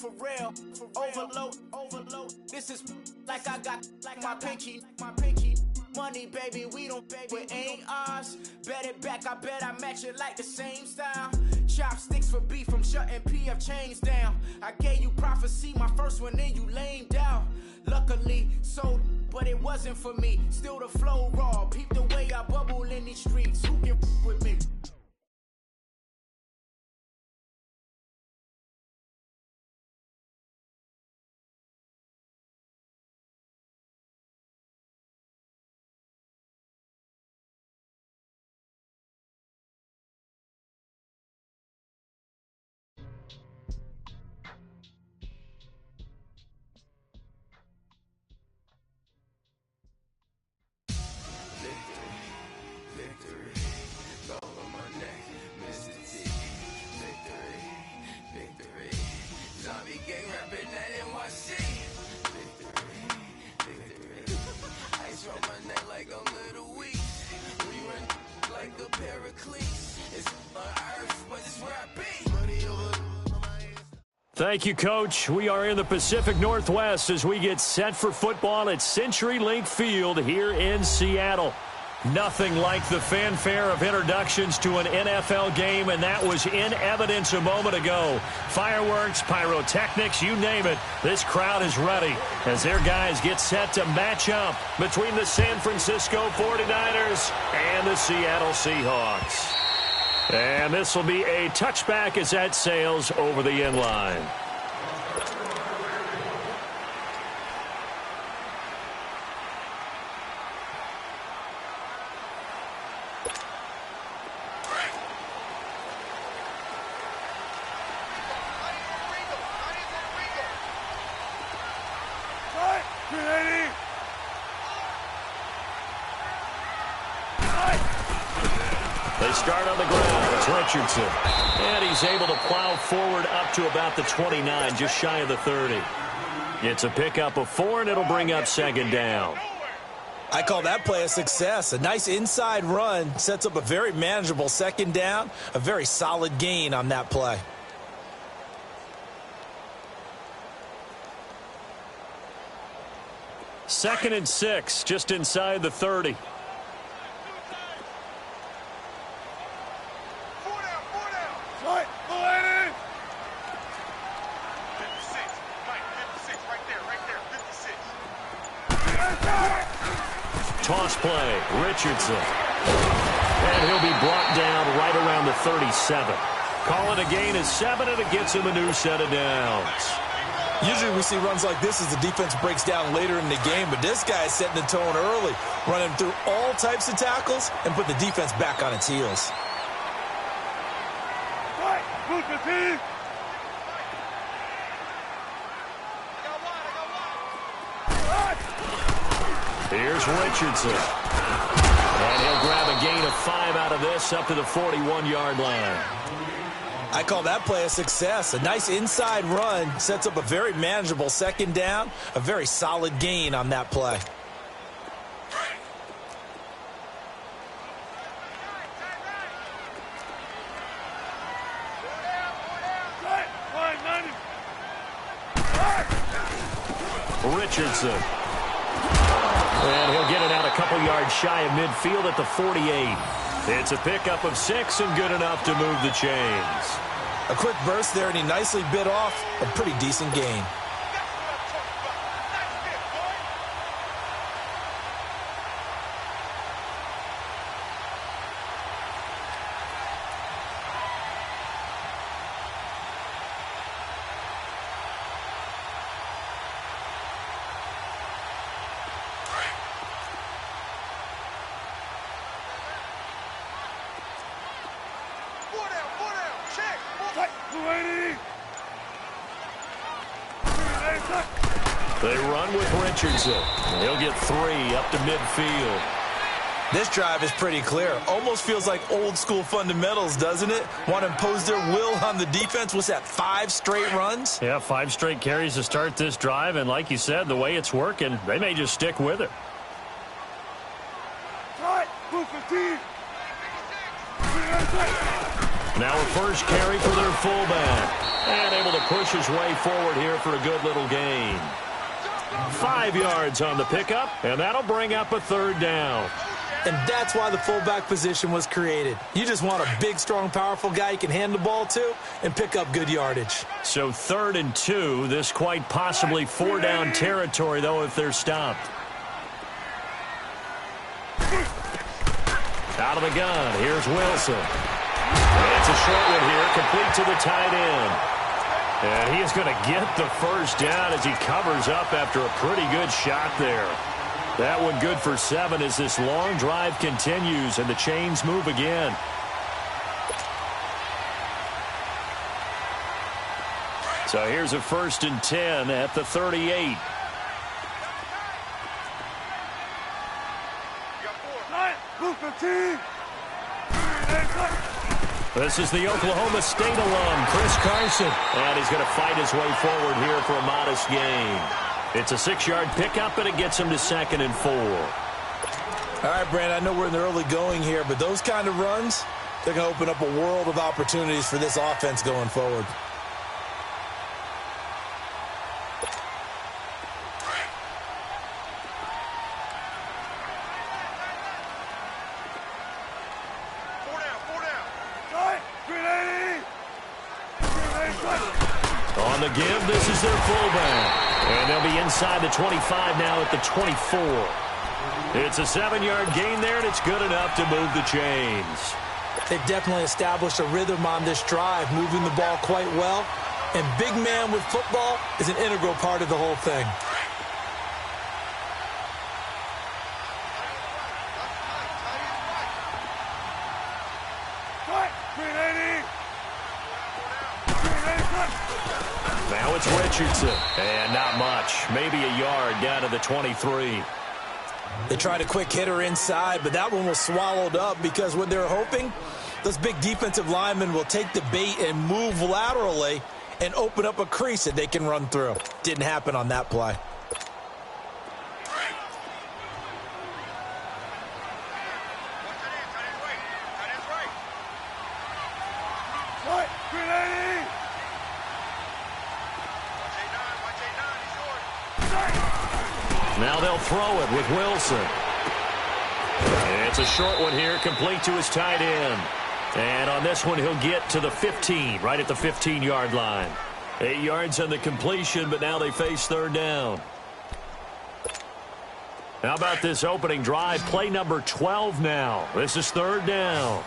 for real. Overload. This is like I got like my pinky. Money, baby, we don't pay, it ain't ours. Bet it back, I bet I match it like the same style. Chopsticks for beef, I'm shutting PF chains down. I gave you prophecy, my first one, then you lamed out. Luckily, sold, but it wasn't for me. Still the flow raw, peep the way I bubble in these streets. Who can with me? Thank you, Coach. We are in the Pacific Northwest as we get set for football at CenturyLink Field here in Seattle. Nothing like the fanfare of introductions to an NFL game, and that was in evidence a moment ago. Fireworks, pyrotechnics, you name it. This crowd is ready as their guys get set to match up between the San Francisco 49ers and the Seattle Seahawks. And this will be a touchback as that sails over the end line. They start on the ground. It's Richardson. And he's able to plow forward up to about the 29, just shy of the 30. It's a pickup of 4, and it'll bring up second down. I call that play a success. A nice inside run sets up a very manageable second down. A very solid gain on that play. Second and 6, just inside the 30. Toss play, Richardson. And he'll be brought down right around the 37. Call it a gain of 7, and it gets him a new set of downs. Usually we see runs like this as the defense breaks down later in the game, but this guy is setting the tone early, running through all types of tackles and put the defense back on its heels. Here's Richardson. And he'll grab a gain of 5 out of this up to the 41-yard line. I call that play a success. A nice inside run sets up a very manageable second down. A very solid gain on that play. Richardson. And he'll get it out a couple yards shy of midfield at the 48. It's a pickup of 6 and good enough to move the chains. A quick burst there, and he nicely bit off a pretty decent gain. They run with Richardson. He'll get 3 up to midfield. This drive is pretty clear. Almost feels like old school fundamentals, doesn't it? Want to impose their will on the defense. What's that, 5 straight runs? Yeah, 5 straight carries to start this drive. And like you said, the way it's working, they may just stick with it. Now a first carry for their fullback. And able to push his way forward here for a good little gain. 5 yards on the pickup, and that'll bring up a third down. And that's why the fullback position was created. You just want a big, strong, powerful guy you can hand the ball to and pick up good yardage. So 3rd and 2. This quite possibly 4-down territory, though, if they're stopped. Out of the gun, here's Wilson. It's a short one here, complete to the tight end. And he is going to get the first down as he covers up after a pretty good shot there. That one good for 7 as this long drive continues and the chains move again. So here's a 1st and 10 at the 38. This is the Oklahoma State alum, Chris Carson. And he's going to fight his way forward here for a modest gain. It's a 6-yard pickup, and it gets him to 2nd and 4. All right, Brandon, I know we're in the early going here, but those kind of runs, they're going to open up a world of opportunities for this offense going forward. On the give, this is their fullback. And they'll be inside the 25 now at the 24. It's a 7-yard gain there, and it's good enough to move the chains. They've definitely established a rhythm on this drive, moving the ball quite well. And big man with football is an integral part of the whole thing. Now it's Richardson. And not much. Maybe a yard down to the 23. They tried a quick hitter inside, but that one was swallowed up because what they're hoping, those big defensive linemen will take the bait and move laterally and open up a crease that they can run through. Didn't happen on that play. Now they'll throw it with Wilson. It's a short one here, complete to his tight end. And on this one, he'll get to the 15, right at the 15-yard line. 8 yards on the completion, but now they face 3rd down. How about this opening drive? Play number 12 now. This is 3rd down.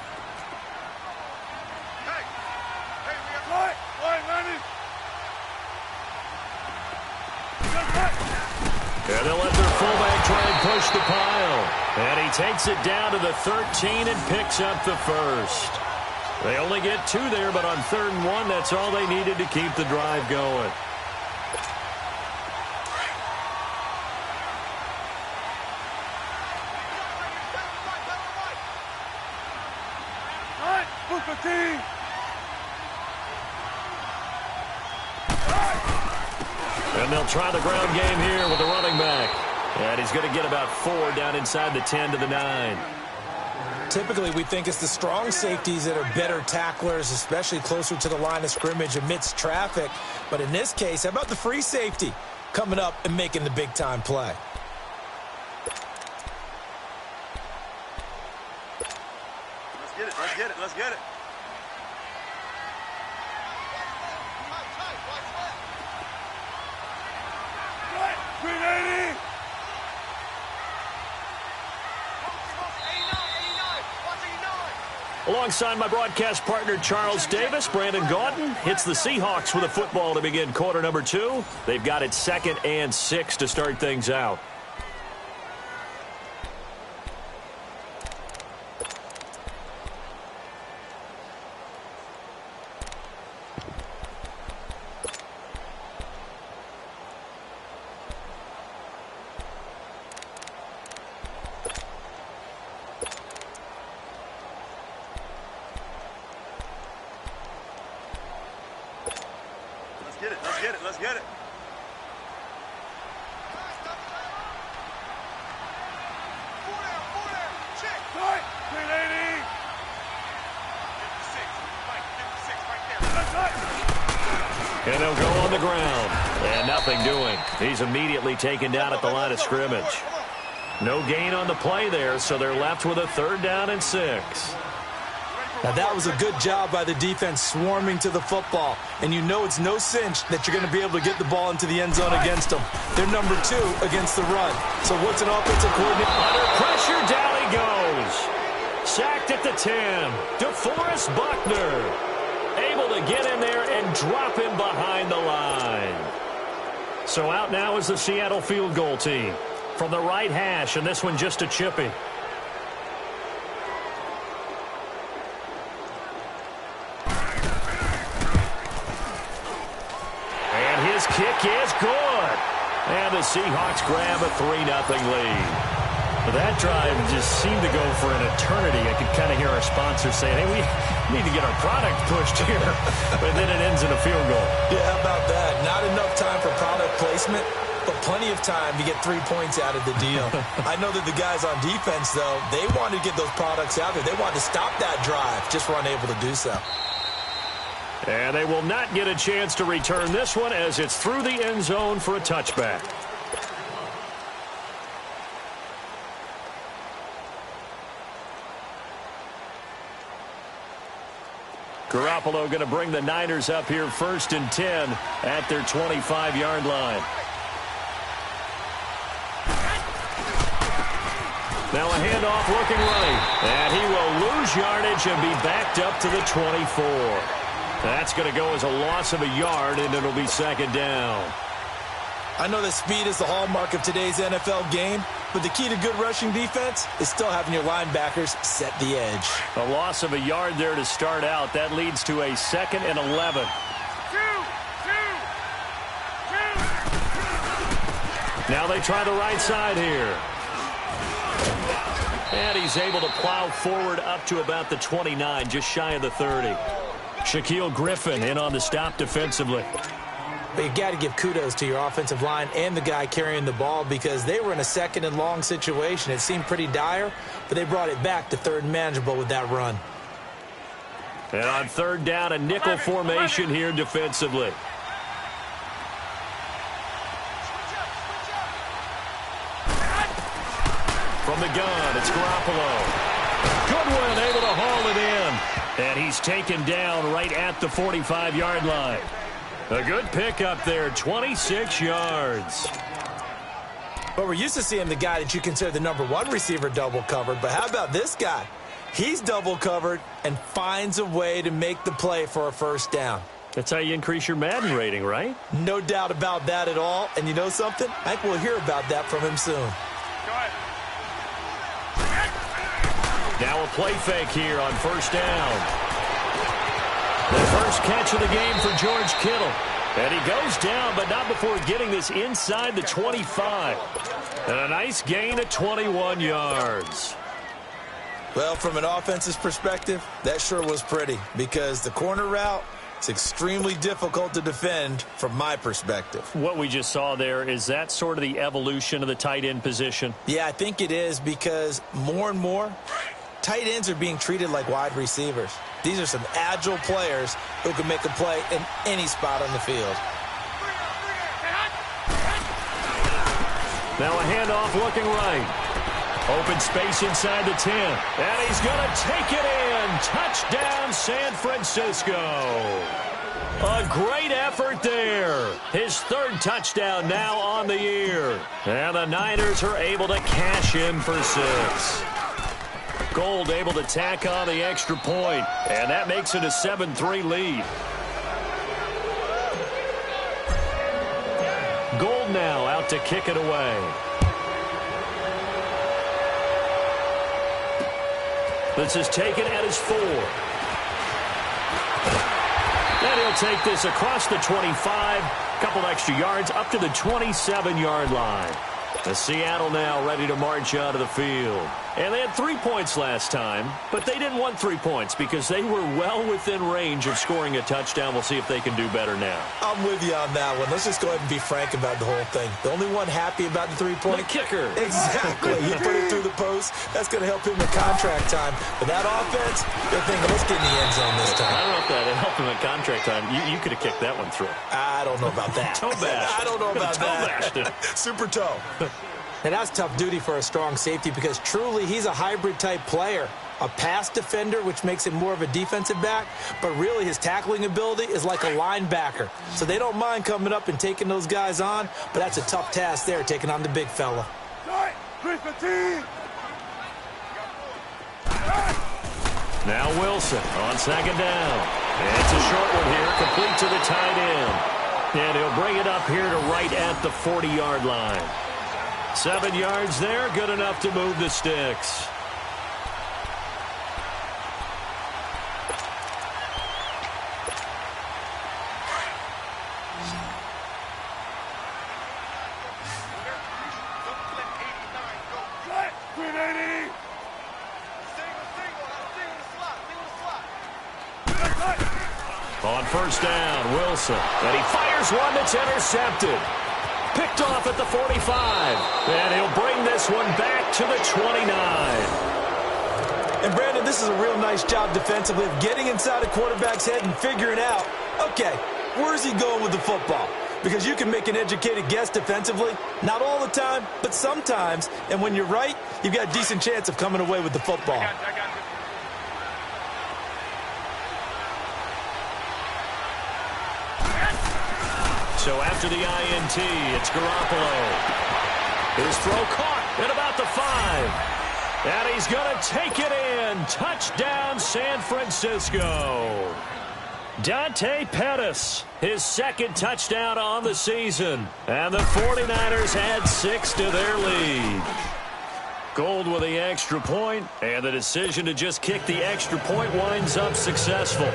And they'll let their fullback try and push the pile. And he takes it down to the 13 and picks up the first. They only get 2 there, but on 3rd and 1, that's all they needed to keep the drive going. And they'll try the ground game here with the running back. And he's going to get about 4 down inside the 10 to the 9. Typically, we think it's the strong safeties that are better tacklers, especially closer to the line of scrimmage amidst traffic. But in this case, how about the free safety coming up and making the big-time play? Let's get it, let's get it, let's get it. Alongside my broadcast partner, Charles Davis, Brandon Gaudin hits the Seahawks with a football to begin quarter number 2. They've got it 2nd and 6 to start things out. Let's get it, let's get it. And they'll go on the ground. And nothing doing. He's immediately taken down at the line of scrimmage. No gain on the play there, so they're left with a 3rd down and 6. Now, that was a good job by the defense swarming to the football. And you know it's no cinch that you're going to be able to get the ball into the end zone against them. They're number 2 against the run. So what's an offensive coordinator? Under pressure, down he goes. Sacked at the 10. DeForest Buckner able to get in there and drop him behind the line. So out now is the Seattle field goal team. From the right hash, and this one just a chippy. Kick is good. And the Seahawks grab a 3-0 lead. That drive just seemed to go for an eternity. I could kind of hear our sponsors saying, hey, we need to get our product pushed here. But then it ends in a field goal. Yeah, how about that? Not enough time for product placement, but plenty of time to get 3 points out of the deal. I know that the guys on defense, though, they wanted to get those products out there. They wanted to stop that drive, just were unable to do so. And they will not get a chance to return this one as it's through the end zone for a touchback. Garoppolo going to bring the Niners up here 1st and 10 at their 25-yard line. Now a handoff looking right. And he will lose yardage and be backed up to the 24. That's going to go as a loss of a yard, and it'll be 2nd down. I know that speed is the hallmark of today's NFL game, but the key to good rushing defense is still having your linebackers set the edge. A loss of a yard there to start out. That leads to a 2nd and 11. Now they try the right side here. And he's able to plow forward up to about the 29, just shy of the 30. Shaquille Griffin in on the stop defensively. But you got to give kudos to your offensive line and the guy carrying the ball because they were in a 2nd and long situation. It seemed pretty dire, but they brought it back to 3rd and manageable with that run. And on 3rd down, a nickel formation here defensively. From the gun, it's Garoppolo. Goodwin able to haul it in. And he's taken down right at the 45-yard line. A good pickup there, 26 yards. But we're used to seeing the guy that you consider the number 1 receiver double covered. But how about this guy? He's double covered and finds a way to make the play for a 1st down. That's how you increase your Madden rating, right? No doubt about that at all. And you know something? I think we'll hear about that from him soon. Now a play fake here on 1st down. The first catch of the game for George Kittle. And he goes down, but not before getting this inside the 25. And a nice gain of 21 yards. Well, from an offense's perspective, that sure was pretty because the corner route is extremely difficult to defend from my perspective. What we just saw there, is that sort of the evolution of the tight end position? Yeah, I think it is because more and more, tight ends are being treated like wide receivers. These are some agile players who can make a play in any spot on the field. Now a handoff looking right. Open space inside the 10. And he's going to take it in. Touchdown, San Francisco. A great effort there. His 3rd touchdown now on the year. And the Niners are able to cash in for 6. Gold able to tack on the extra point, and that makes it a 7-3 lead. Gold now out to kick it away. This is taken at his 4. And he'll take this across the 25, couple extra yards up to the 27-yard line. The Seattle now ready to march out of the field. And they had 3 points last time, but they didn't want 3 points because they were well within range of scoring a touchdown. We'll see if they can do better now. I'm with you on that one. Let's just go ahead and be frank about the whole thing. The only one happy about the 3-point? The kicker. Exactly. He put it through the post. That's going to help him in contract time. But that offense, they're thinking, let's get in the end zone this time. I don't know if that helped him in contract time. You could have kicked that one through. I don't know about that. Toe bash. I don't know about that. Super toe. Now, that's tough duty for a strong safety because truly he's a hybrid-type player. A pass defender, which makes him more of a defensive back, but really his tackling ability is like a linebacker. So they don't mind coming up and taking those guys on, but that's a tough task there, taking on the big fella. Now Wilson on second down. It's a short one here, complete to the tight end. And he'll bring it up here to right at the 40-yard line. 7 yards there, good enough to move the sticks. On first down, Wilson. And he fires one that's intercepted. Picked off at the 45. And he'll bring this one back to the 29. And, Brandon, this is a real nice job defensively of getting inside a quarterback's head and figuring out, okay, where's he going with the football? Because you can make an educated guess defensively. Not all the time, but sometimes. And when you're right, you've got a decent chance of coming away with the football. So after the INT, it's Garoppolo. His throw caught at about the 5. And he's going to take it in. Touchdown, San Francisco. Dante Pettis, his second touchdown on the season. And the 49ers add 6 to their lead. Gold with the extra point, and the decision to just kick the extra point winds up successful.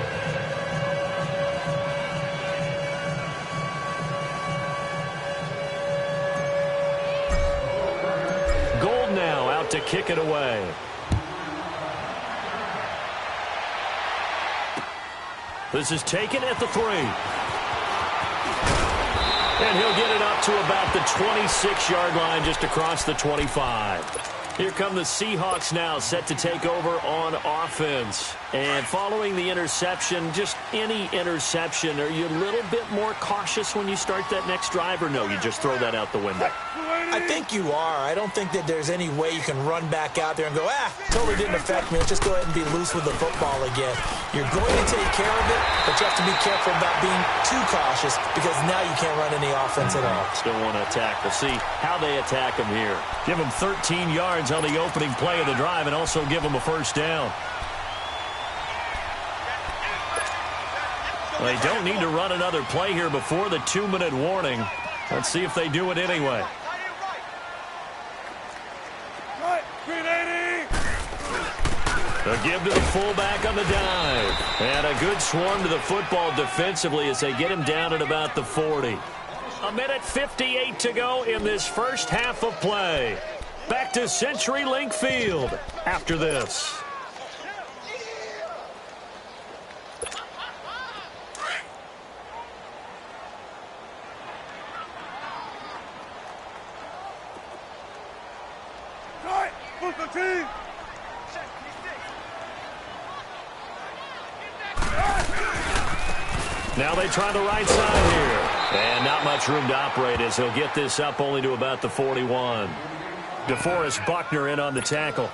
To kick it away. This is taken at the 3. And he'll get it up to about the 26-yard line, just across the 25. Here come the Seahawks now, set to take over on offense. And following the interception, just any interception, are you a little bit more cautious when you start that next drive, or no, you just throw that out the window? I think you are. I don't think that there's any way you can run back out there and go, totally didn't affect me. Let's just go ahead and be loose with the football again. You're going to take care of it, but you have to be careful about being too cautious because now you can't run any offense at all. Still want to attack. We'll see how they attack him here. Give him 13 yards on the opening play of the drive and also give him a first down. They don't need to run another play here before the 2-minute warning. Let's see if they do it anyway. A give to the fullback on the dive. And a good swarm to the football defensively as they get him down at about the 40. 1:58 to go in this first half of play. Back to CenturyLink Field after this. Now they try the right side here. And not much room to operate as he'll get this up only to about the 41. DeForest Buckner in on the tackle.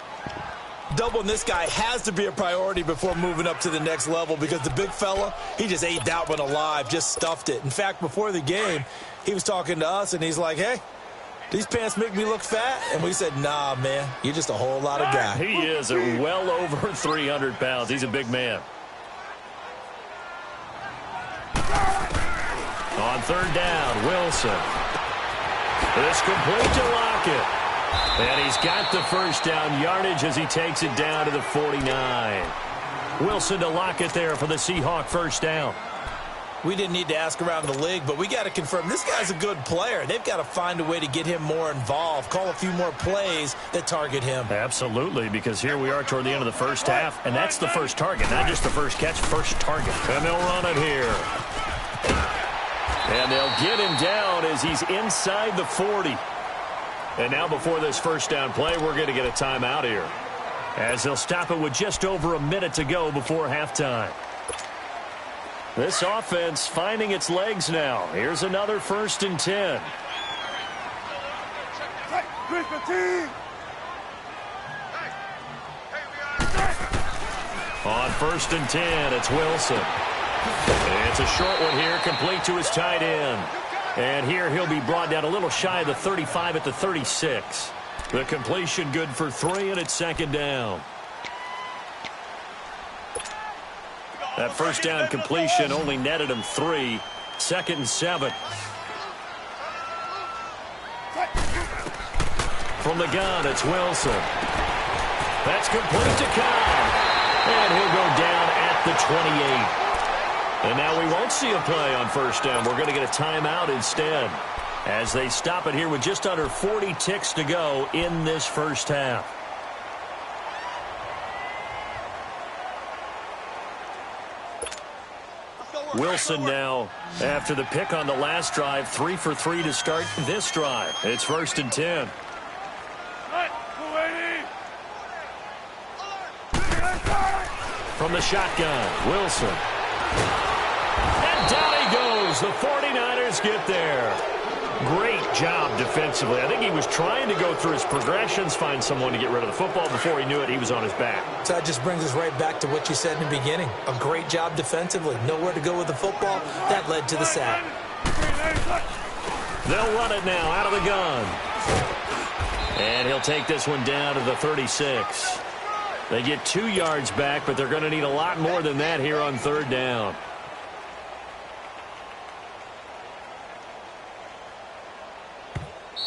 Doubling this guy has to be a priority before moving up to the next level because the big fella, he just ate that one alive, just stuffed it. In fact, before the game, he was talking to us, and he's like, hey, these pants make me look fat? And we said, nah, man, you're just a whole lot of guy. He is well over 300 pounds. He's a big man. On third down, Wilson. It's complete to Lockett. And he's got the first down yardage as he takes it down to the 49. Wilson to Lockett there for the Seahawk first down. We didn't need to ask around the league, but we got to confirm this guy's a good player. They've got to find a way to get him more involved, call a few more plays that target him. Absolutely, because here we are toward the end of the first half, and that's the first target, not just the first catch, first target. And they'll run it here. And they'll get him down as he's inside the 40. And now before this first down play, we're going to get a timeout here, as they'll stop it with just over a minute to go before halftime. This offense finding its legs now. Here's another 1st and 10. On 1st and 10, it's Wilson. It's a short one here, complete to his tight end. And here he'll be brought down a little shy of the 35 at the 36. The completion good for 3, and it's 2nd down. That first down completion only netted him 3. 2nd and 7. From the gun, it's Wilson. That's complete to Cobb. And he'll go down at the 28. And now we won't see a play on 1st down. We're going to get a timeout instead, as they stop it here with just under 40 ticks to go in this first half. Wilson now, after the pick on the last drive, 3 for 3 to start this drive. It's 1st and 10. From the shotgun, Wilson. And down he goes. The 49ers get there. Great job defensively. I think he was trying to go through his progressions, find someone to get rid of the football. Before he knew it, he was on his back. So that just brings us right back to what you said in the beginning. A great job defensively. Nowhere to go with the football. That led to the sack. They'll run it now out of the gun. And he'll take this one down to the 36. They get 2 yards back, but they're going to need a lot more than that here on 3rd down.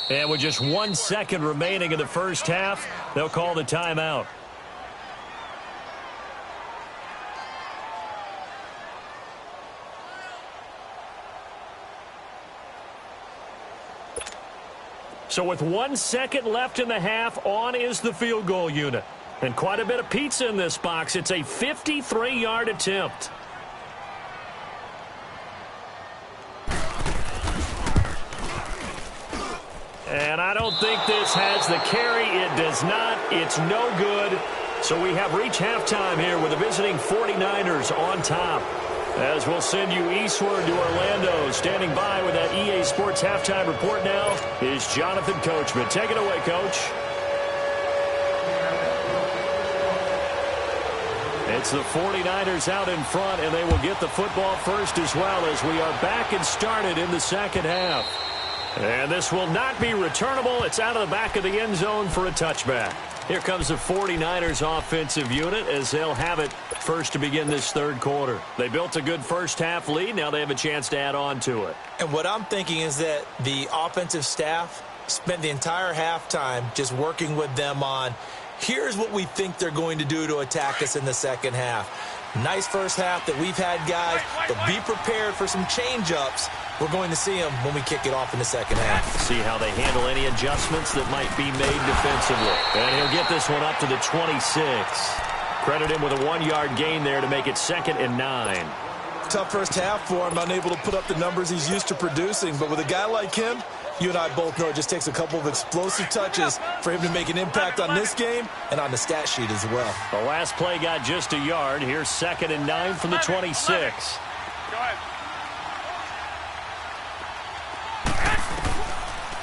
And with just 1 second remaining in the first half, they'll call the timeout. So with 1 second left in the half, on is the field goal unit. And quite a bit of pizza in this box. It's a 53-yard attempt. And I don't think this has the carry. It does not. It's no good. So we have reached halftime here with the visiting 49ers on top. As we'll send you eastward to Orlando. Standing by with that EA Sports halftime report now is Jonathan Coachman. Take it away, Coach. It's the 49ers out in front, and they will get the football first as well, as we are back and started in the second half. And this will not be returnable. It's out of the back of the end zone for a touchback. Here comes the 49ers offensive unit as they'll have it first to begin this third quarter. They built a good first half lead. Now they have a chance to add on to it. And what I'm thinking is that the offensive staff spent the entire halftime just working with them on, here's what we think they're going to do to attack us in the second half. Nice first half that we've had, guys, but be prepared for some change-ups. We're going to see them when we kick it off in the second half. See how they handle any adjustments that might be made defensively. And he'll get this one up to the 26. Credit him with a 1-yard gain there to make it 2nd and 9. Tough first half for him, unable to put up the numbers he's used to producing. But with a guy like him, you and I both know it just takes a couple of explosive touches for him to make an impact on this game and on the stat sheet as well. The last play got just a yard. Here's 2nd and 9 from the 26. Go ahead.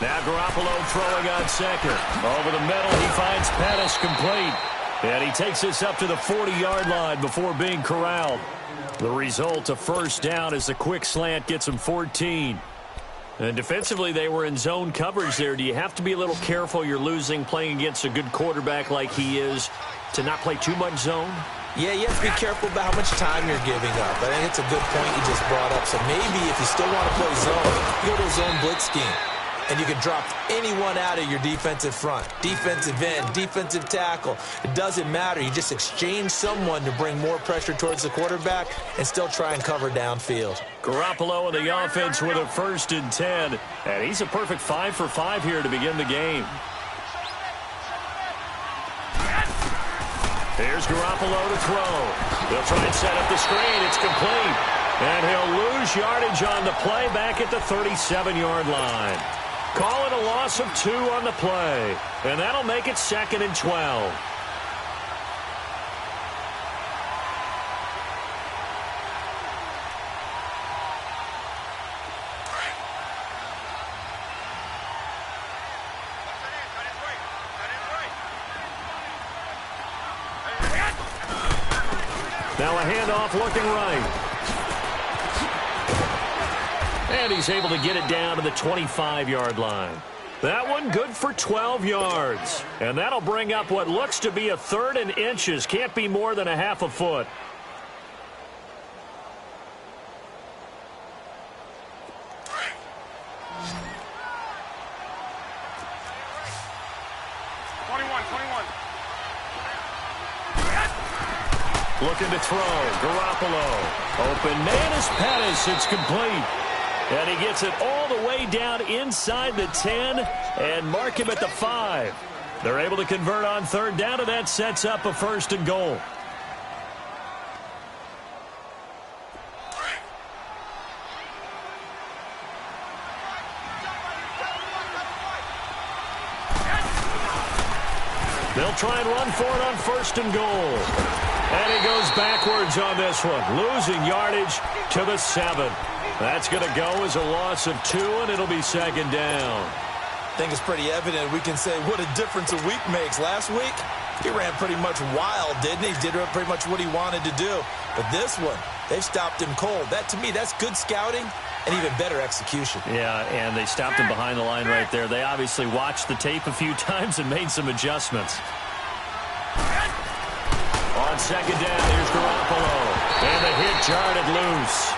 Now Garoppolo throwing on second. Over the middle, he finds Pettis complete. And he takes this up to the 40-yard line before being corralled. The result, a first down as the quick slant gets him 14. And defensively, they were in zone coverage there. Do you have to be a little careful? You're losing, playing against a good quarterback like he is, to not play too much zone? Yeah, you have to be careful about how much time you're giving up. I think it's a good point you just brought up. So maybe if you still want to play zone, you go to a zone blitz scheme. and you can drop anyone out of your defensive front. Defensive end, defensive tackle. It doesn't matter. You just exchange someone to bring more pressure towards the quarterback and still try and cover downfield. Garoppolo in the offense with a 1st and 10. And he's a perfect 5 for 5 here to begin the game. Here's Garoppolo to throw. They'll try and set up the screen. It's complete. And he'll lose yardage on the play back at the 37-yard line. Call it a loss of 2 on the play. And that'll make it 2nd and 12. Now a handoff looking right. And he's able to get it down to the 25-yard line. That one good for 12 yards. And that'll bring up what looks to be a 3rd and inches. Can't be more than a half a foot. Looking to throw. Garoppolo. Open man is Pettis. It's complete. And he gets it all the way down inside the 10 and mark him at the 5. They're able to convert on 3rd down, and that sets up a 1st and goal. They'll try and run for it on 1st and goal. And he goes backwards on this one, losing yardage to the 7. That's going to go as a loss of 2, and it'll be 2nd down. I think it's pretty evident. We can say what a difference a week makes. Last week, he ran pretty much wild, didn't he? Did pretty much what he wanted to do. But this one, they've stopped him cold. That, to me, that's good scouting and even better execution. Yeah, and they stopped him behind the line right there. They obviously watched the tape a few times and made some adjustments. On 2nd down, here's Garoppolo. And the hit jarred it loose.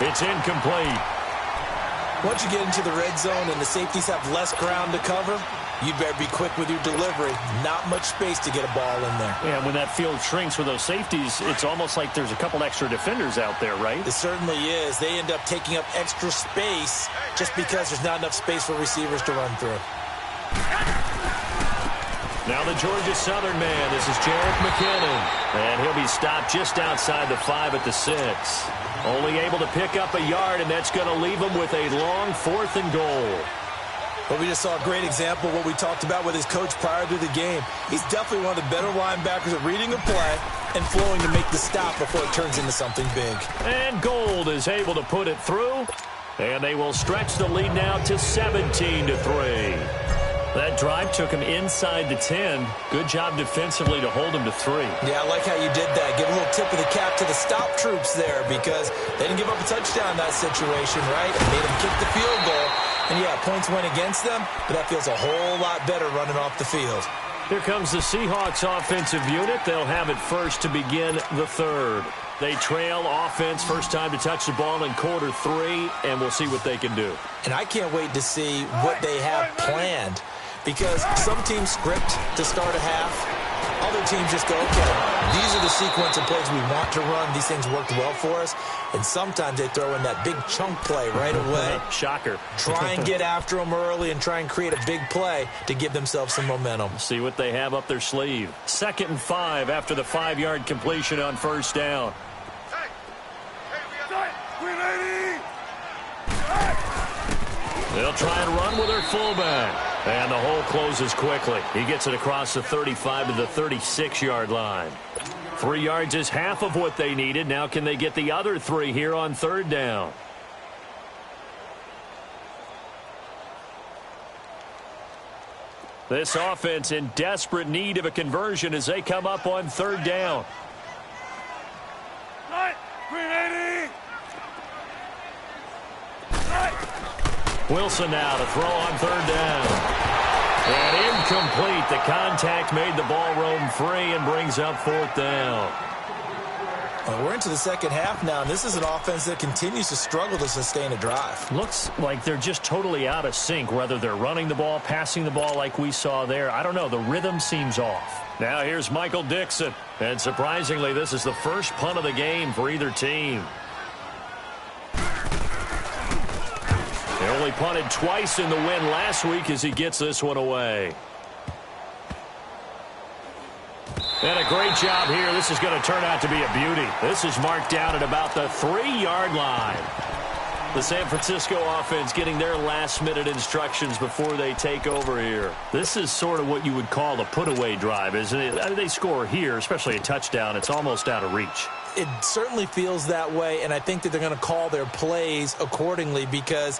It's incomplete. Once you get into the red zone and the safeties have less ground to cover, you better be quick with your delivery. Not much space to get a ball in there. Yeah, when that field shrinks with those safeties, it's almost like there's a couple extra defenders out there, right? It certainly is. They end up taking up extra space just because there's not enough space for receivers to run through. Now the Georgia Southern man. This is Jerick McKinnon. And he'll be stopped just outside the 5 at the 6. Only able to pick up a yard, and that's going to leave him with a long 4th and goal. But we just saw a great example of what we talked about with his coach prior to the game. He's definitely one of the better linebackers at reading a play and flowing to make the stop before it turns into something big. And Gold is able to put it through, and they will stretch the lead now to 17-3. That drive took him inside the 10. Good job defensively to hold him to 3. Yeah, I like how you did that. Give a little tip of the cap to the stop troops there because they didn't give up a touchdown in that situation, right? It made them kick the field goal. And, yeah, points went against them, but that feels a whole lot better running off the field. Here comes the Seahawks offensive unit. They'll have it first to begin the 3rd. They trail offense, first time to touch the ball in quarter 3, and we'll see what they can do. And I can't wait to see what they have planned. Because some teams script to start a half. Other teams just go, okay, these are the sequence of plays we want to run. These things worked well for us. And sometimes they throw in that big chunk play right away. Shocker. Try and get after them early and try and create a big play to give themselves some momentum. See what they have up their sleeve. 2nd and 5 after the 5-yard completion on 1st down. They'll try and run with their fullback. And the hole closes quickly. He gets it across the 35 to the 36-yard line. 3 yards is half of what they needed. Now can they get the other 3 here on 3rd down? This offense in desperate need of a conversion as they come up on 3rd down. Wilson now to throw on 3rd down. And incomplete. The contact made the ball roam free and brings up 4th down. Well, we're into the second half now, and this is an offense that continues to struggle to sustain a drive. Looks like they're just totally out of sync, whether they're running the ball, passing the ball like we saw there. I don't know. The rhythm seems off. Now here's Michael Dixon. And surprisingly, this is the first punt of the game for either team. They only punted twice in the win last week as he gets this one away. And a great job here. This is going to turn out to be a beauty. This is marked down at about the 3-yard line. The San Francisco offense getting their last-minute instructions before they take over here. This is sort of what you would call a put-away drive, isn't it? They score here, especially a touchdown. It's almost out of reach. It certainly feels that way, and I think that they're going to call their plays accordingly, because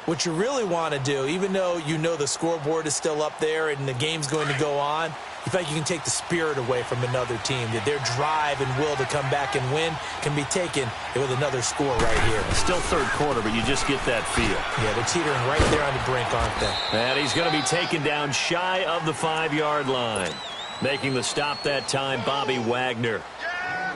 what you really want to do, even though you know the scoreboard is still up there and the game's going to go on, you feel like you can take the spirit away from another team, that their drive and will to come back and win can be taken with another score right here. Still third quarter, but you just get that feel. Yeah, they're teetering right there on the brink, aren't they? And he's going to be taken down shy of the 5-yard line. Making the stop that time, Bobby Wagner.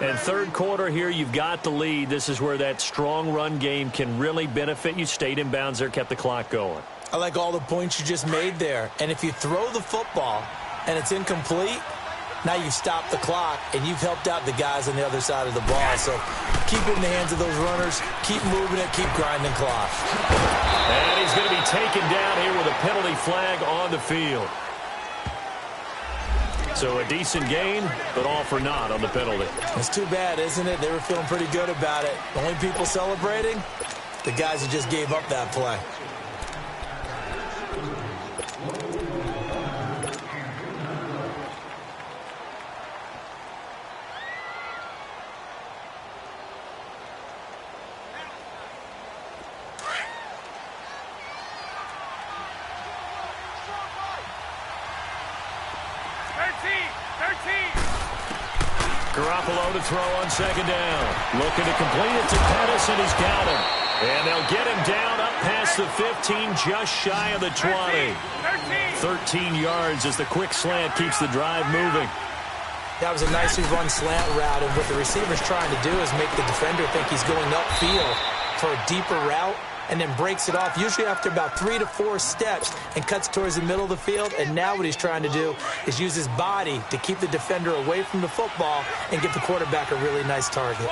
And third quarter here, you've got the lead. This is where that strong run game can really benefit you. Stayed in bounds there, kept the clock going. I like all the points you just made there. And if you throw the football and it's incomplete, now you've stopped the clock and you've helped out the guys on the other side of the ball. So keep it in the hands of those runners, keep moving it, keep grinding clock. And he's going to be taken down here with a penalty flag on the field. So a decent gain, but all for naught on the penalty. It's too bad, isn't it? They were feeling pretty good about it. The only people celebrating, the guys who just gave up that play. Garoppolo to throw on second down. Looking to complete it to Pettis, and he's got him. And they'll get him down up past the 15, just shy of the 20. 13 yards as the quick slant keeps the drive moving. That was a nicely run slant route, and what the receiver's trying to do is make the defender think he's going upfield for a deeper route, and then breaks it off, usually after about 3 to 4 steps, and cuts towards the middle of the field. And now what he's trying to do is use his body to keep the defender away from the football and give the quarterback a really nice target.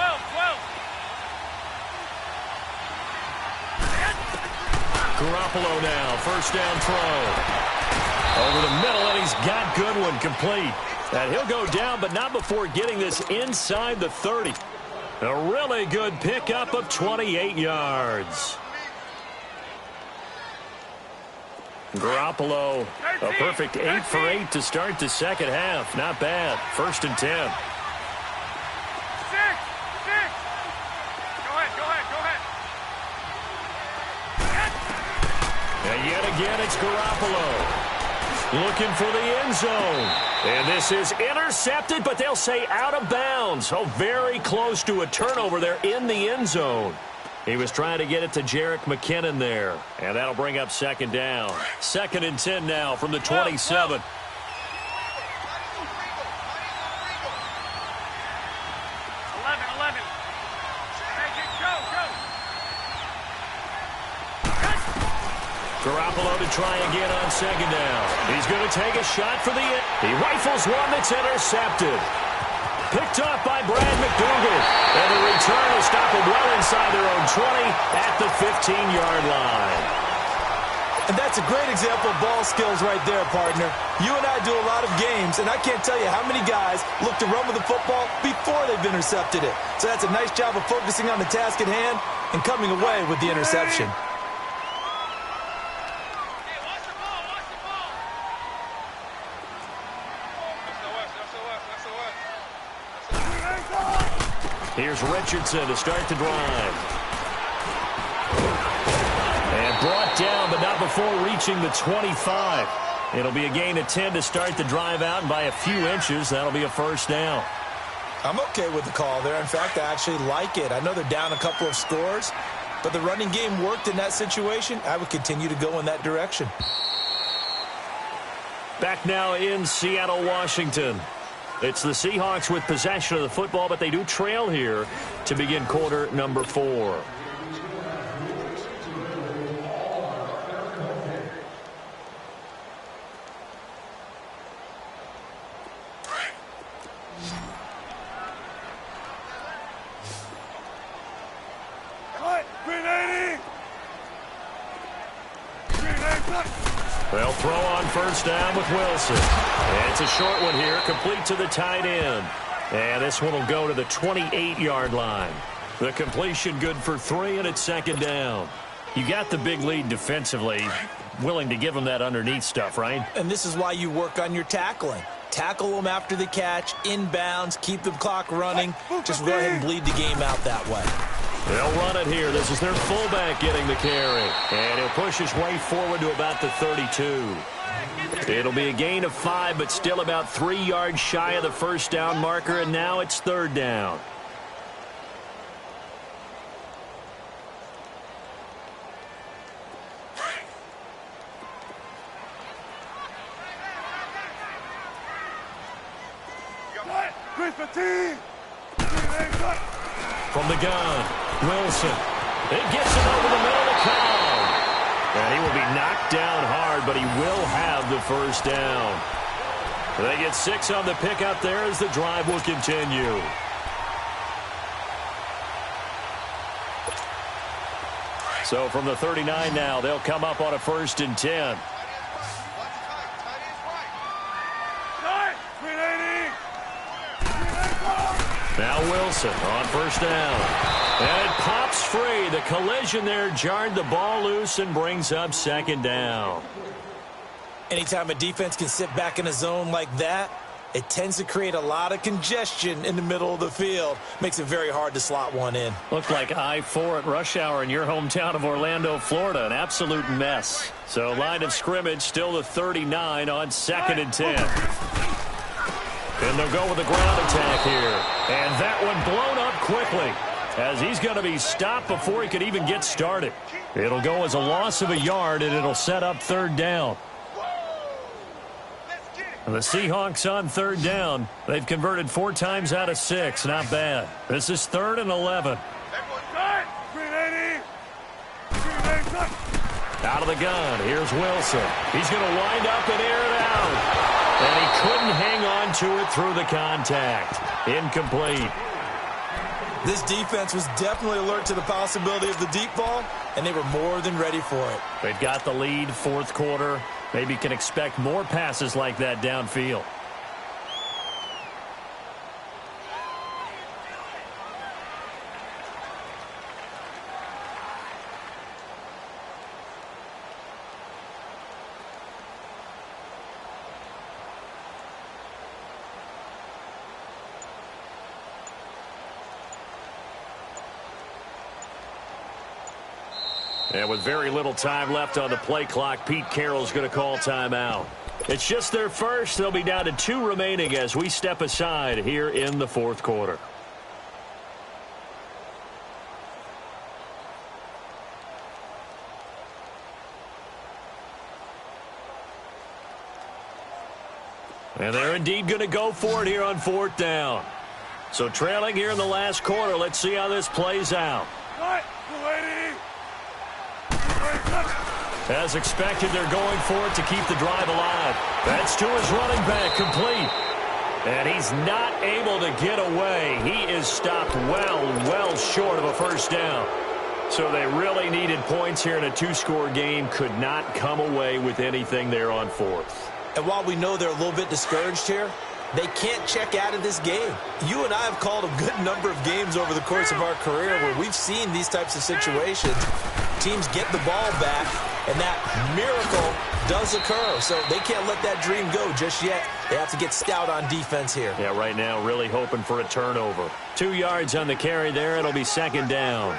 Garoppolo now, first down throw. Over the middle, and he's got Goodwin complete. And he'll go down, but not before getting this inside the 30. A really good pickup of 28 yards. Garoppolo, a perfect 8 for 8 to start the second half. Not bad. First and 10. And yet again, it's Garoppolo. Looking for the end zone. And this is intercepted, but they'll say out of bounds. Oh, very close to a turnover there in the end zone. He was trying to get it to Jerick McKinnon there. And that'll bring up second down. Second and 10 now from the 27. Garoppolo to try again on second down. He's going to take a shot for the end. He rifles one that's intercepted. Picked up by Brad McDougal. And the return will stop him well inside their own 20 at the 15-yard line. And that's a great example of ball skills right there, partner. You and I do a lot of games, and I can't tell you how many guys look to run with the football before they've intercepted it. So that's a nice job of focusing on the task at hand and coming away with the interception. Here's Richardson to start the drive. And brought down, but not before reaching the 25. It'll be a gain of 10 to start the drive out, and by a few inches, that'll be a first down. I'm okay with the call there. In fact, I actually like it. I know they're down a couple of scores, but the running game worked in that situation. I would continue to go in that direction. Back now in Seattle, Washington. It's the Seahawks with possession of the football, but they do trail here to begin quarter number 4. They'll throw on first down with Wilson. And it's a short one here, complete to the tight end. And this one will go to the 28-yard line. The completion good for 3, and it's second down. You got the big lead defensively, willing to give them that underneath stuff, right? And this is why you work on your tackling. Tackle them after the catch, inbounds, keep the clock running. Just go ahead and bleed the game out that way. They'll run it here. This is their fullback getting the carry. And he'll push his way forward to about the 32. It'll be a gain of 5, but still about 3 yards shy of the first down marker, and now it's third down. From the gun, Wilson. It gets him over the middle of the crowd. And he will be knocked down hard, but he will have the first down. They get 6 on the pickup there as the drive will continue. So from the 39 now, they'll come up on a 1st and 10. Now Wilson on first down. And it pops free. The collision there jarred the ball loose and brings up second down. Anytime a defense can sit back in a zone like that, it tends to create a lot of congestion in the middle of the field. Makes it very hard to slot one in. Looked like I-4 at rush hour in your hometown of Orlando, Florida. An absolute mess. So line of scrimmage still the 39 on 2nd and 10. And they'll go with a ground attack here. And that one blown up quickly as he's going to be stopped before he could even get started. It'll go as a loss of a yard, and it'll set up third down. And the Seahawks on third down. They've converted 4 times out of 6. Not bad. This is 3rd and 11. Out of the gun. Here's Wilson. He's going to wind up and air it out. And he couldn't hang on to it through the contact. Incomplete. This defense was definitely alert to the possibility of the deep ball, and they were more than ready for it. They've got the lead, 4th quarter. Maybe can expect more passes like that downfield. And with very little time left on the play clock, Pete Carroll's going to call timeout. It's just their first. They'll be down to 2 remaining as we step aside here in the 4th quarter. And they're indeed going to go for it here on 4th down. So trailing here in the last quarter. Let's see how this plays out. As expected, they're going for it to keep the drive alive. That's to his running back, complete. And he's not able to get away. He is stopped well short of a first down. So they really needed points here in a 2-score game. Could not come away with anything there on 4th. And while we know they're a little bit discouraged here, they can't check out of this game. You and I have called a good number of games over the course of our career where we've seen these types of situations. Teams get the ball back, and that miracle does occur. So they can't let that dream go just yet. They have to get stout on defense here. Yeah, right now really hoping for a turnover. 2 yards on the carry there. It'll be second down.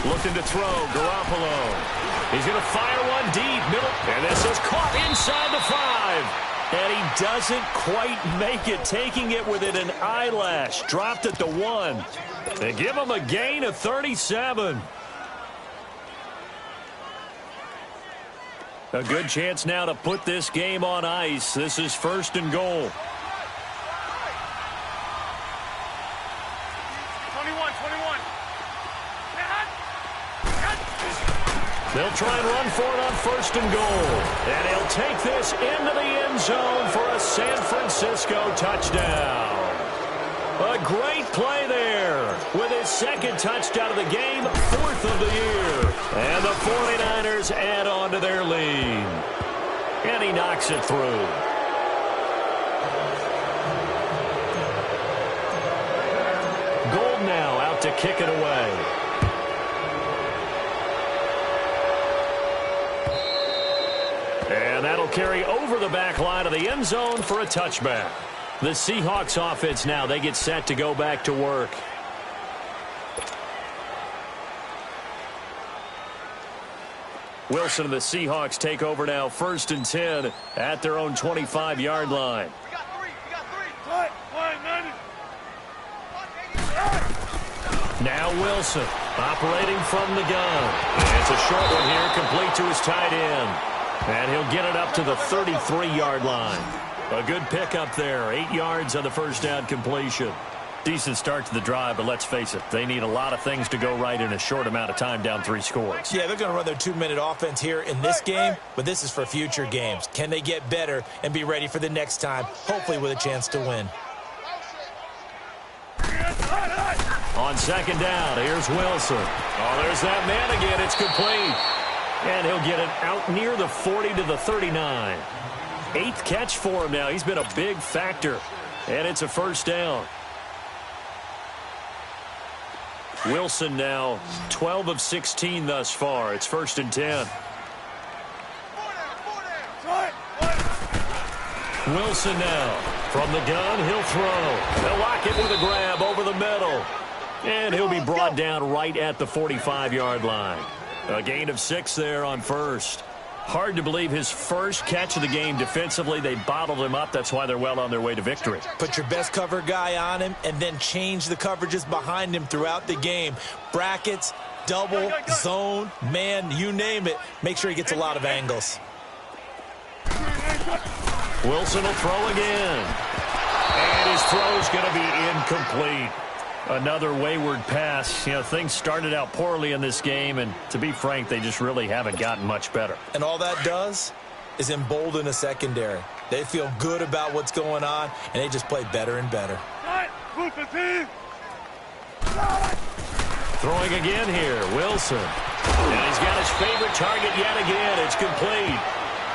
Looking to throw, Garoppolo. He's going to fire one deep, middle. And this is caught inside the 5. And he doesn't quite make it, taking it within an eyelash. Dropped at the 1. They give him a gain of 37. A good chance now to put this game on ice. This is 1st and goal. 21. They'll try and run for it on 1st and goal. And he'll take this into the end zone for a San Francisco touchdown. A great play there with his 2nd touchdown of the game, 4th of the year. And the 49ers add on to their lead. And he knocks it through. Gold now out to kick it away. And that'll carry over the back line of the end zone for a touchback. The Seahawks offense now, they get set to go back to work. Wilson and the Seahawks take over now, 1st and 10 at their own 25-yard line. We got three. Now Wilson operating from the gun. It's a short one here, complete to his tight end. And he'll get it up to the 33-yard line. A good pickup there, 8 yards on the 1st down completion. Decent start to the drive, but let's face it, they need a lot of things to go right in a short amount of time, down 3 scores. Yeah, they're going to run their 2-minute offense here in this game, but this is for future games. Can they get better and be ready for the next time, hopefully with a chance to win? On 2nd down, here's Wilson. Oh, there's that man again. It's complete. And he'll get it out near the 40 to the 39. 8th catch for him now. He's been a big factor. And it's a 1st down. Wilson now 12 of 16 thus far. It's 1st and 10. Wilson now from the gun. He'll throw. They'll lock it with a grab over the middle. And he'll be brought down right at the 45-yard line. A gain of 6 there on 1st. Hard to believe his first catch of the game defensively. They bottled him up. That's why they're well on their way to victory. Put your best cover guy on him and then change the coverages behind him throughout the game. Brackets, double, zone, man, you name it. Make sure he gets a lot of angles. Wilson will throw again. And his throw's going to be incomplete. Another wayward pass. You know, things started out poorly in this game, and to be frank, they just really haven't gotten much better. And all that does is embolden a secondary. They feel good about what's going on, and they just play better and better. Throwing again here, Wilson. And he's got his favorite target yet again. It's complete.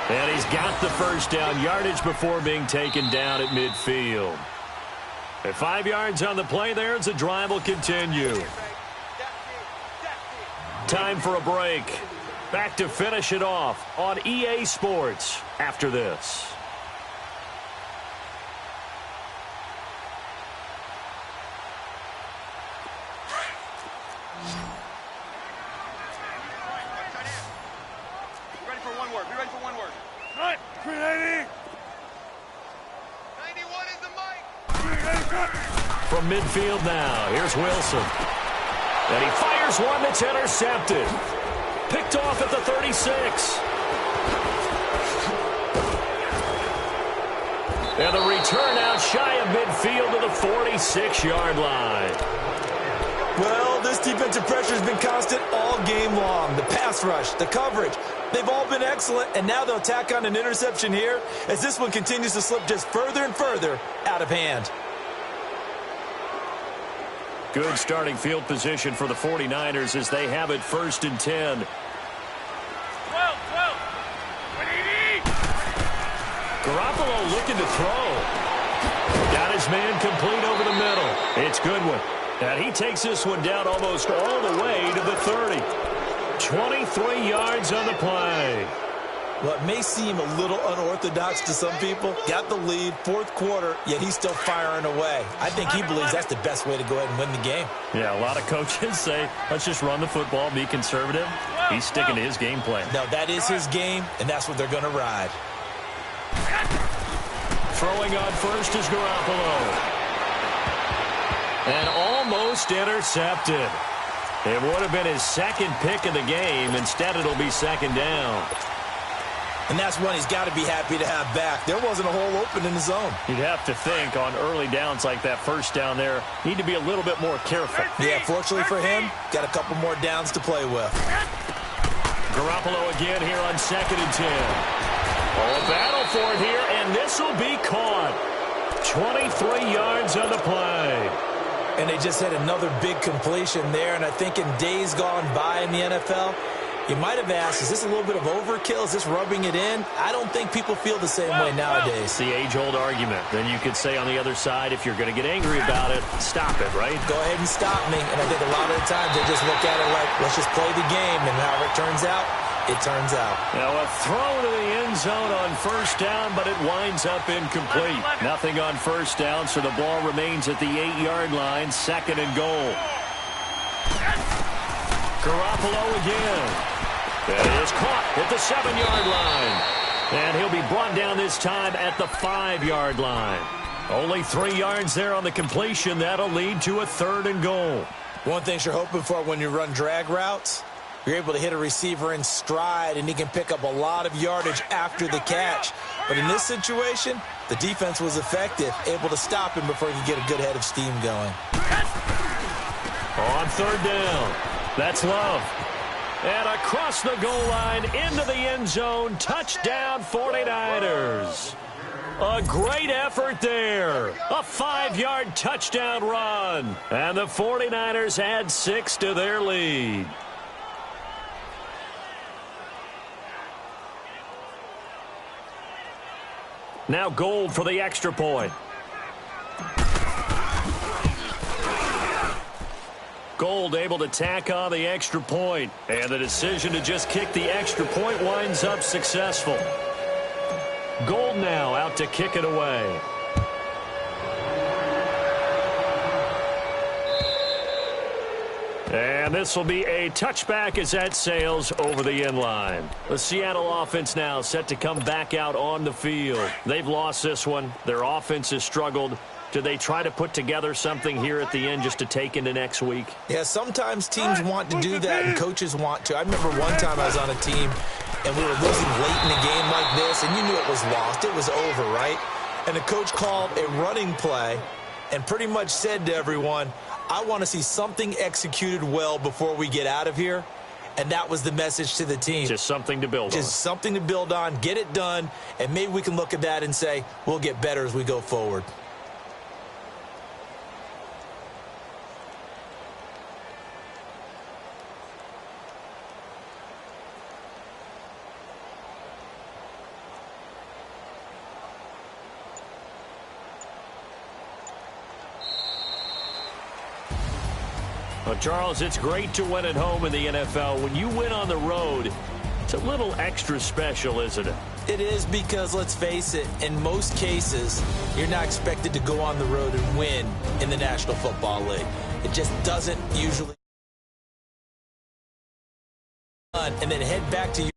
And he's got the 1st down, yardage before being taken down at midfield. At 5 yards on the play there, as the drive will continue. Time for a break. Back to finish it off on EA Sports after this. Be ready for one word. Be ready for one word. Cut! 380! 91 is the mic. From midfield now, here's Wilson. And he fires one that's intercepted. Picked off at the 36. And the return out shy of midfield to the 46-yard line. Well, this defensive pressure has been constant all game long. The pass rush, the coverage, they've all been excellent, and now they'll tack on an interception here as this one continues to slip just further and further out of hand. Good starting field position for the 49ers as they have it 1st and 10. 12! 180! Garoppolo looking to throw. Got his man complete over the middle. It's Goodwin. And he takes this one down almost all the way to the 30. 23 yards on the play. What may seem a little unorthodox to some people, got the lead, 4th quarter, yet he's still firing away. I think he believes that's the best way to go ahead and win the game. Yeah, a lot of coaches say, let's just run the football, be conservative. He's sticking to his game plan. No, that is his game, and that's what they're going to ride. Throwing on first is Garoppolo. And almost intercepted. It would have been his second pick of the game. Instead, it'll be second down. And that's one he's got to be happy to have back. There wasn't a hole open in the zone. You'd have to think on early downs like that first down there, need to be a little bit more careful. Yeah, fortunately for him, got a couple more downs to play with. Garoppolo again here on 2nd and 10. Oh, a battle for it here, and this will be caught. 23 yards on the play. And they just had another big completion there, and I think in days gone by in the NFL, you might have asked, is this a little bit of overkill? Is this rubbing it in? I don't think people feel the same way nowadays. It's the age-old argument. Then you could say on the other side, if you're going to get angry about it, stop it, right? Go ahead and stop me. And I think a lot of the times they just look at it like, let's just play the game, and however it turns out, it turns out. Now a throw to the end zone on first down, but it winds up incomplete. Nothing on first down, so the ball remains at the 8-yard line, 2nd and goal. Garoppolo again. And it is caught at the 7-yard line. And he'll be brought down this time at the 5-yard line. Only 3 yards there on the completion. That'll lead to a 3rd and goal. One thing you're hoping for when you run drag routes, you're able to hit a receiver in stride, and he can pick up a lot of yardage after the catch. But in this situation, the defense was effective, able to stop him before he could get a good head of steam going. On 3rd down, that's Love. And across the goal line, into the end zone, touchdown 49ers. A great effort there. A 5-yard touchdown run. And the 49ers add 6 to their lead. Now Gold for the extra point. Gold able to tack on the extra point. And the decision to just kick the extra point winds up successful. Gold now out to kick it away. And this will be a touchback as that sails over the end line. The Seattle offense now set to come back out on the field. They've lost this one. Their offense has struggled. Do they try to put together something here at the end just to take into next week? Yeah, sometimes teams want to do that and coaches want to. I remember one time I was on a team and we were losing late in a game like this, and you knew it was lost. It was over, right? And the coach called a running play and pretty much said to everyone, I want to see something executed well before we get out of here. And that was the message to the team. Just something to build on. Just something to build on, get it done, and maybe we can look at that and say, we'll get better as we go forward. Well, Charles, it's great to win at home in the NFL. When you win on the road, it's a little extra special, isn't it? It is, because let's face it, in most cases, you're not expected to go on the road and win in the National Football League. It just doesn't usually. And then head back to